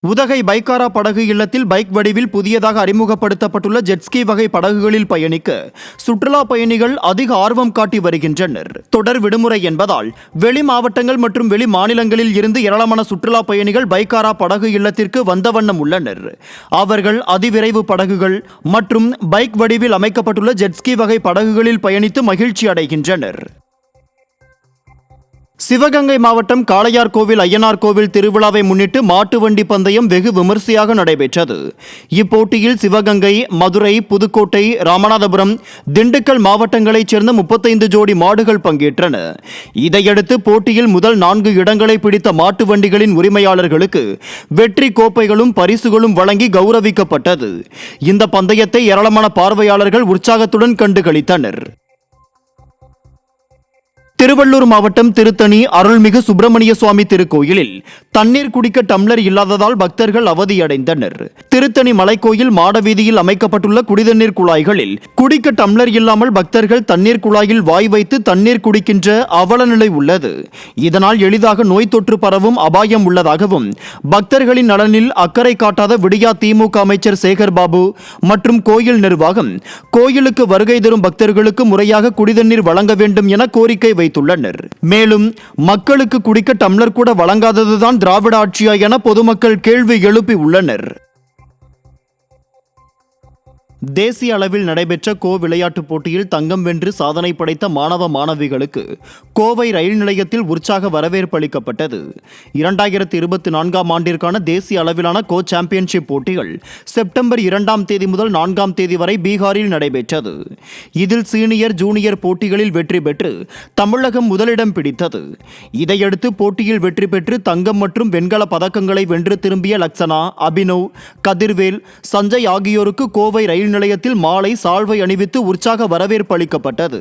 உதகை பைக்காரா படகு இல்லத்தில் பைக் வடிவில் புதியதாக அறிமுகப்படுத்தப்பட்டுள்ள ஜெட்ஸ்கி வகை படகுகளில் பயணிக்க சுற்றுலா பயணிகள் அதிக ஆர்வம் காட்டி வருகின்றனர். தொடர் விடுமுறை என்பதால் வெளி மாவட்டங்கள் மற்றும் வெளி மாநிலங்களில் இருந்து ஏராளமான சுற்றுலா பயணிகள் பைக்காரா படகு இல்லத்திற்கு வந்த வண்ணம் உள்ளனர். அவர்கள் அதிவிரைவு படகுகள் மற்றும் பைக் வடிவில் அமைக்கப்பட்டுள்ள ஜெட்ஸ்கி வகை படகுகளில் பயணித்து மகிழ்ச்சி அடைகின்றனர். சிவகங்கை மாவட்டம் காளையார் கோவில் ஐயனார் கோவில் திருவிழாவை முன்னிட்டு மாட்டு வண்டி பந்தயம் வெகு விமர்சையாக நடைபெற்றது. இப்போட்டியில் சிவகங்கை, மதுரை, புதுக்கோட்டை, ராமநாதபுரம், திண்டுக்கல் மாவட்டங்களைச் சேர்ந்த 35 ஜோடி மாடுகள் பங்கேற்றன. இதையடுத்து போட்டியில் முதல் 4 இடங்களை பிடித்த மாட்டு வண்டிகளின் உரிமையாளர்களுக்கு வெற்றி கோப்பைகளும் பரிசுகளும் வழங்கி கௌரவிக்கப்பட்டது. இந்த பந்தயத்தை ஏராளமான பார்வையாளர்கள் உற்சாகத்துடன் கண்டுகளித்தனர். திருவள்ளூர் மாவட்டம் திருத்தணி அருள்மிகு சுப்பிரமணிய சுவாமி திருக்கோயிலில் தண்ணீர் குடிக்க டம்ளர் இல்லாததால் பக்தர்கள் அவதியடைந்தனர். திருத்தணி மலைக்கோயில் மாடவீதியில் அமைக்கப்பட்டுள்ள குடிதண்ணீர் குழாய்களில் குடிக்க டம்ளர் இல்லாமல் பக்தர்கள் தண்ணீர் குழாயில் வாய் வைத்து தண்ணீர் குடிக்கின்ற அவல நிலை உள்ளது. இதனால் எளிதாக நோய் தொற்று பரவும் அபாயம் உள்ளதாகவும் பக்தர்களின் நலனில் அக்கறை காட்டாத விடியா திமுக அமைச்சர் சேகர்பாபு மற்றும் கோயில் நிர்வாகம் கோயிலுக்கு வருகை தரும் பக்தர்களுக்கு முறையாக குடிதண்ணீர் வழங்க வேண்டும் என கோரிக்கை வைத்துள்ளனர். மேலும் மக்களுக்கு குடிக்க டம்ளர் கூட வழங்காததுதான் திராவிட ஆட்சியா என பொதுமக்கள் கேள்வி எழுப்பி உள்ளனர். தேசிய அளவில் நடைபெற்ற விளையாட்டுப் போட்டியில் தங்கம் வென்று சாதனை படைத்த மாணவ மாணவிகளுக்கு கோவை ரயில் நிலையத்தில் உற்சாக வரவேற்பு அளிக்கப்பட்டது. 2024ஆம் ஆண்டிற்கான தேசிய அளவிலான சாம்பியன்ஷிப் போட்டிகள் செப்டம்பர் 2ஆம் தேதி முதல் 4ஆம் தேதி வரை பீகாரில் நடைபெற்றது. இதில் சீனியர், ஜூனியர் போட்டிகளில் வெற்றி பெற்று தமிழகம் முதலிடம் பிடித்தது. இதையடுத்து போட்டியில் வெற்றி பெற்று தங்கம் மற்றும் வெண்கல பதக்கங்களை வென்று திரும்பிய லக்ஷனா, அபினவ், கதிர்வேல், சஞ்சய் ஆகியோருக்கு கோவை ரயில் நிலையத்தில் மாலை சால்வை அணிவித்து உற்சாக வரவேற்பு அளிக்கப்பட்டது.